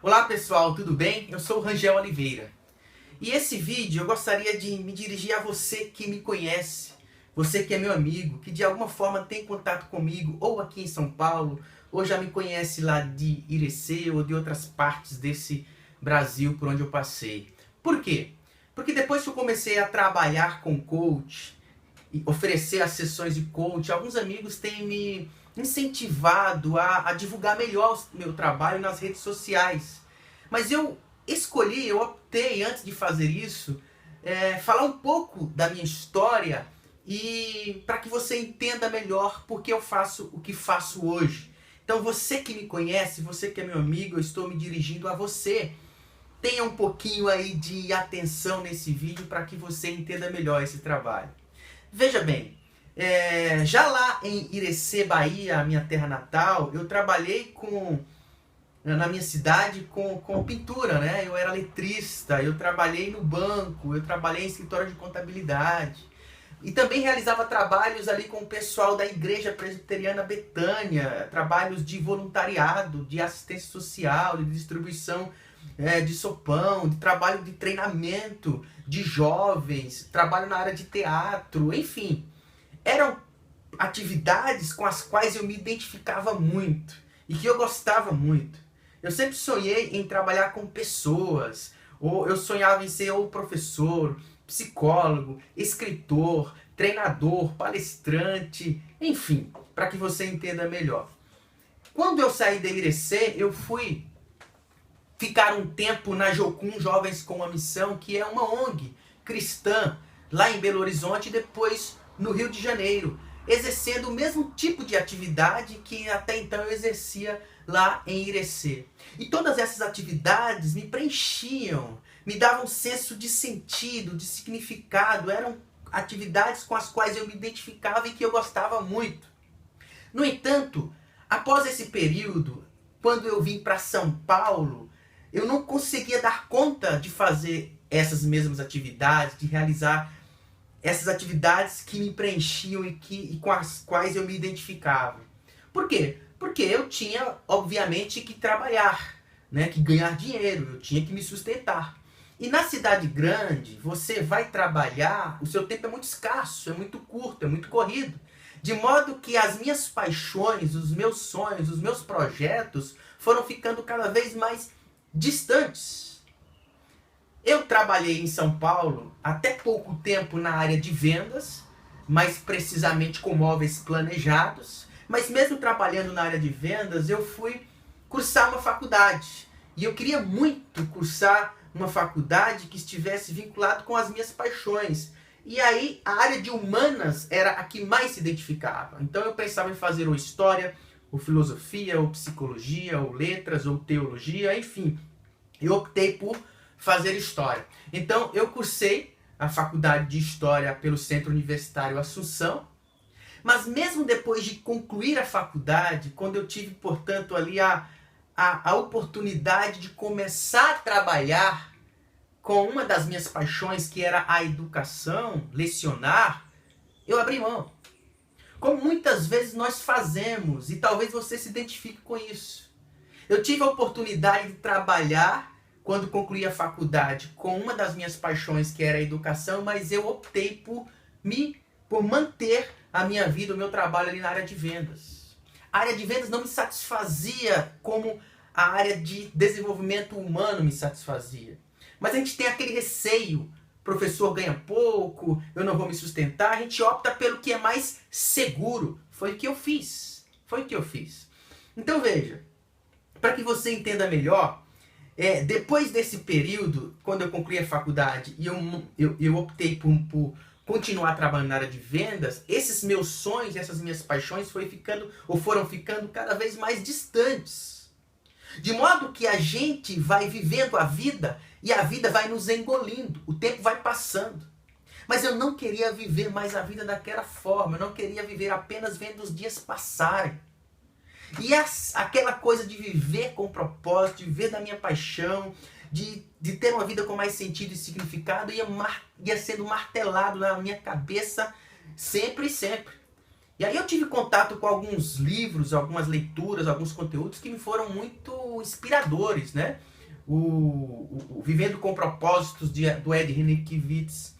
Olá pessoal, tudo bem? Eu sou o Rangel Oliveira. E esse vídeo eu gostaria de me dirigir a você que me conhece, você que é meu amigo, que de alguma forma tem contato comigo, ou aqui em São Paulo, ou já me conhece lá de Irecê ou de outras partes desse Brasil por onde eu passei. Por quê? Porque depois que eu comecei a trabalhar com coach, e oferecer as sessões de coach, alguns amigos têm me incentivado a divulgar melhor o meu trabalho nas redes sociais. Mas eu optei, antes de fazer isso, falar um pouco da minha história e para que você entenda melhor por que eu faço o que faço hoje. Então você que me conhece, você que é meu amigo, eu estou me dirigindo a você. Tenha um pouquinho aí de atenção nesse vídeo para que você entenda melhor esse trabalho. Veja bem, já lá em Irecê, Bahia, a minha terra natal, eu trabalhei na minha cidade com pintura, né? Eu era letrista, eu trabalhei no banco, eu trabalhei em escritório de contabilidade. E também realizava trabalhos ali com o pessoal da Igreja Presbiteriana Betânia, trabalhos de voluntariado, de assistência social, de distribuição de sopão, de trabalho de treinamento de jovens, trabalho na área de teatro, enfim. Eram atividades com as quais eu me identificava muito e que eu gostava muito. Eu sempre sonhei em trabalhar com pessoas, ou eu sonhava em ser ou professor, psicólogo, escritor, treinador, palestrante, enfim, para que você entenda melhor. Quando eu saí da Irecê, eu fui ficar um tempo na Jocum Jovens com uma Missão, que é uma ONG cristã lá em Belo Horizonte e depois no Rio de Janeiro, exercendo o mesmo tipo de atividade que até então eu exercia lá em Irecê. E todas essas atividades me preenchiam, me davam um senso de sentido, de significado, eram atividades com as quais eu me identificava e que eu gostava muito. No entanto, após esse período, quando eu vim para São Paulo, eu não conseguia dar conta de fazer essas mesmas atividades, de realizar essas atividades que me preenchiam e com as quais eu me identificava. Por quê? Porque eu tinha, obviamente, que trabalhar, né? Que ganhar dinheiro, eu tinha que me sustentar. E na cidade grande, você vai trabalhar, o seu tempo é muito escasso, é muito curto, é muito corrido. De modo que as minhas paixões, os meus sonhos, os meus projetos foram ficando cada vez mais distantes. Eu trabalhei em São Paulo até pouco tempo na área de vendas, mais precisamente com móveis planejados, mas mesmo trabalhando na área de vendas, eu fui cursar uma faculdade. E eu queria muito cursar uma faculdade que estivesse vinculado com as minhas paixões. E aí a área de humanas era a que mais se identificava. Então eu pensava em fazer ou história, ou filosofia, ou psicologia, ou letras, ou teologia, enfim. Eu optei por fazer história. Então eu cursei a faculdade de história pelo Centro Universitário Assunção, mas mesmo depois de concluir a faculdade, quando eu tive, portanto, ali a oportunidade de começar a trabalhar com uma das minhas paixões, que era a educação, lecionar, eu abri mão. Como muitas vezes nós fazemos, e talvez você se identifique com isso. Eu tive a oportunidade de trabalhar, quando concluí a faculdade, com uma das minhas paixões, que era a educação, mas eu optei por manter a minha vida, o meu trabalho ali na área de vendas. A área de vendas não me satisfazia como a área de desenvolvimento humano me satisfazia. Mas a gente tem aquele receio, professor ganha pouco, eu não vou me sustentar, a gente opta pelo que é mais seguro. Foi o que eu fiz. Então veja, para que você entenda melhor, depois desse período, quando eu concluí a faculdade e eu optei por continuar trabalhando na área de vendas, esses meus sonhos, essas minhas paixões foram ficando cada vez mais distantes. De modo que a gente vai vivendo a vida e a vida vai nos engolindo, o tempo vai passando. Mas eu não queria viver mais a vida daquela forma, eu não queria viver apenas vendo os dias passarem. E aquela coisa de viver com propósito, de viver da minha paixão, de ter uma vida com mais sentido e significado, ia sendo martelado na minha cabeça sempre e sempre. E aí eu tive contato com alguns livros, algumas leituras, alguns conteúdos que me foram muito inspiradores, né? o Vivendo com Propósitos do Ed Renekiewicz,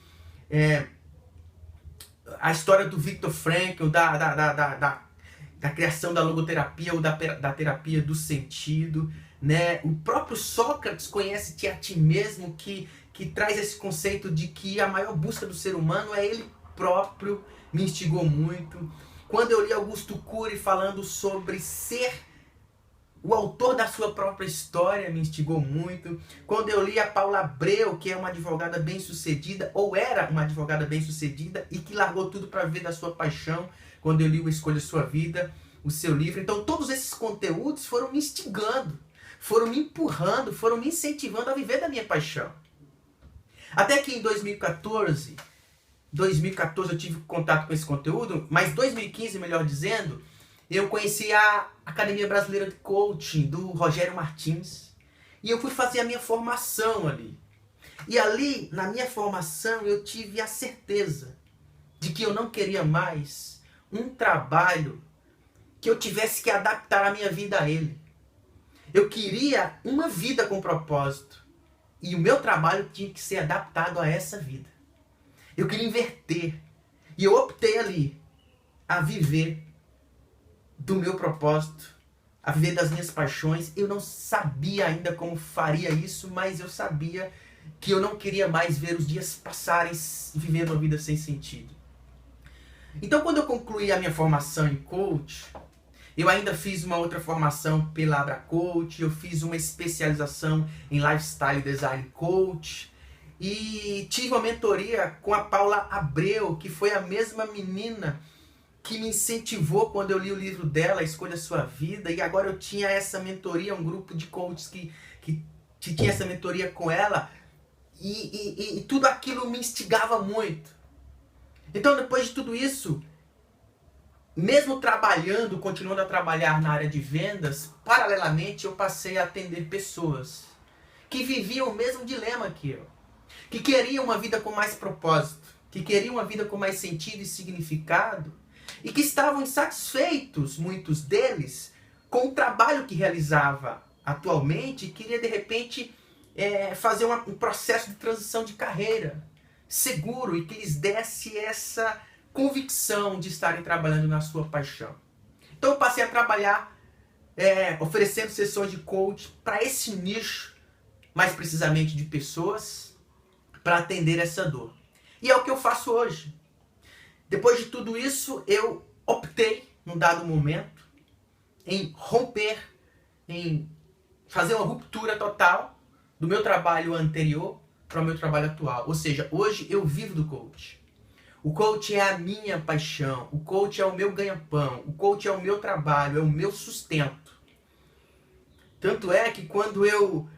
a história do Viktor Frankl, da criação da logoterapia ou da terapia do sentido, né? O próprio Sócrates, Conhece-te a ti mesmo, que traz esse conceito de que a maior busca do ser humano é ele próprio, me instigou muito. Quando eu li Augusto Cury falando sobre ser o autor da sua própria história, me instigou muito. Quando eu li a Paula Abreu, que é uma advogada bem-sucedida, ou era uma advogada bem-sucedida, e que largou tudo para viver da sua paixão, quando eu li o Escolha Sua Vida, o seu livro. Então todos esses conteúdos foram me instigando, foram me empurrando, foram me incentivando a viver da minha paixão. Até que em 2014 eu tive contato com esse conteúdo, mas 2015, melhor dizendo, eu conheci a Academia Brasileira de Coaching, do Rogério Martins, e eu fui fazer a minha formação ali. E ali, na minha formação, eu tive a certeza de que eu não queria mais um trabalho que eu tivesse que adaptar a minha vida a ele. Eu queria uma vida com propósito, e o meu trabalho tinha que ser adaptado a essa vida. Eu queria inverter, e eu optei ali a viver do meu propósito, a viver das minhas paixões. Eu não sabia ainda como faria isso, mas eu sabia que eu não queria mais ver os dias passarem vivendo uma vida sem sentido. Então, quando eu concluí a minha formação em coach, eu ainda fiz uma outra formação pela Abra Coach, eu fiz uma especialização em Lifestyle Design Coach, e tive uma mentoria com a Paula Abreu, que foi a mesma menina que me incentivou quando eu li o livro dela, Escolha Sua Vida, e agora eu tinha essa mentoria, um grupo de coaches que tinha essa mentoria com ela, e tudo aquilo me instigava muito. Então, depois de tudo isso, mesmo trabalhando, continuando a trabalhar na área de vendas, paralelamente eu passei a atender pessoas que viviam o mesmo dilema que eu, que queriam uma vida com mais propósito, que queriam uma vida com mais sentido e significado, e que estavam insatisfeitos, muitos deles, com o trabalho que realizava atualmente, e queria de repente fazer um processo de transição de carreira seguro e que lhes desse essa convicção de estarem trabalhando na sua paixão. Então eu passei a trabalhar oferecendo sessões de coach para esse nicho, mais precisamente de pessoas, para atender essa dor. E é o que eu faço hoje. Depois de tudo isso, eu optei, num dado momento, em romper, em fazer uma ruptura total do meu trabalho anterior para o meu trabalho atual. Ou seja, hoje eu vivo do coach. O coach é a minha paixão, o coach é o meu ganha-pão, o coach é o meu trabalho, é o meu sustento. Tanto é que quando eu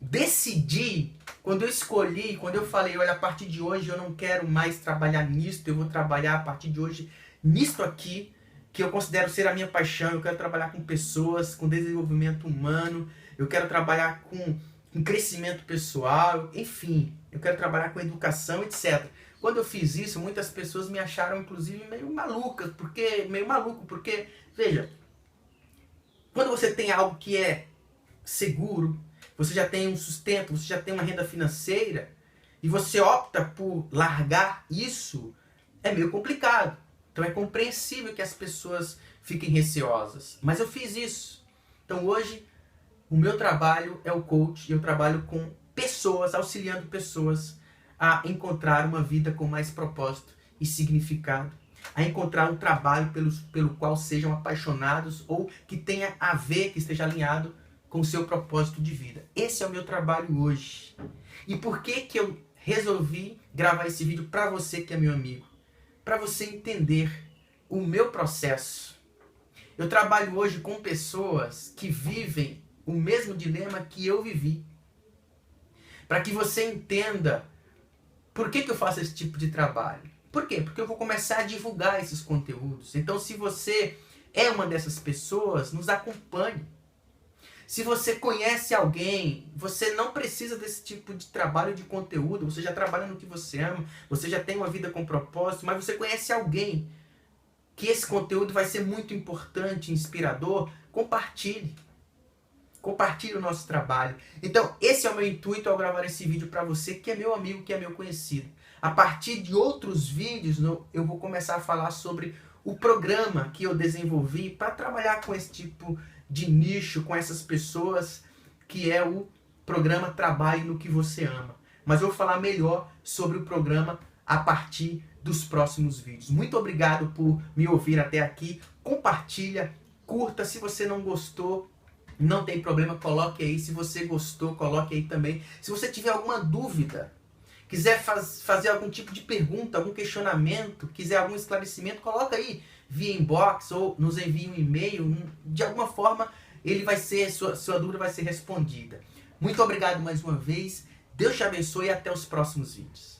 decidi, quando eu escolhi, quando eu falei, olha, a partir de hoje eu não quero mais trabalhar nisto, eu vou trabalhar a partir de hoje nisto aqui, que eu considero ser a minha paixão. Eu quero trabalhar com pessoas, com desenvolvimento humano, eu quero trabalhar com crescimento pessoal, enfim, eu quero trabalhar com educação, etc. Quando eu fiz isso, muitas pessoas me acharam, inclusive, meio maluco, porque, veja, quando você tem algo que é seguro, você já tem um sustento, você já tem uma renda financeira, e você opta por largar isso, é meio complicado. Então é compreensível que as pessoas fiquem receosas. Mas eu fiz isso. Então hoje, o meu trabalho é o coach, e eu trabalho com pessoas, auxiliando pessoas a encontrar uma vida com mais propósito e significado, a encontrar um trabalho pelo qual sejam apaixonados ou que tenha a ver, que esteja alinhado com o seu propósito de vida. Esse é o meu trabalho hoje. E por que que eu resolvi gravar esse vídeo para você que é meu amigo? Para você entender o meu processo. Eu trabalho hoje com pessoas que vivem o mesmo dilema que eu vivi. Para que você entenda por que que eu faço esse tipo de trabalho. Por quê? Porque eu vou começar a divulgar esses conteúdos. Então, se você é uma dessas pessoas, nos acompanhe. Se você conhece alguém, você não precisa desse tipo de trabalho de conteúdo, você já trabalha no que você ama, você já tem uma vida com propósito, mas você conhece alguém que esse conteúdo vai ser muito importante, inspirador, compartilhe. compartilhe o nosso trabalho. Então, esse é o meu intuito ao gravar esse vídeo para você que é meu amigo, que é meu conhecido. A partir de outros vídeos, eu vou começar a falar sobre o programa que eu desenvolvi para trabalhar com esse tipo de nicho, com essas pessoas, que é o programa Trabalhe no que Você Ama. Mas eu vou falar melhor sobre o programa a partir dos próximos vídeos. Muito obrigado por me ouvir até aqui. Compartilha, curta. Se você não gostou, não tem problema, coloque aí. Se você gostou, coloque aí também. Se você tiver alguma dúvida, quiser fazer algum tipo de pergunta, algum questionamento, quiser algum esclarecimento, coloca aí via inbox ou nos envie um e-mail. De alguma forma, sua dúvida vai ser respondida. Muito obrigado mais uma vez. Deus te abençoe e até os próximos vídeos.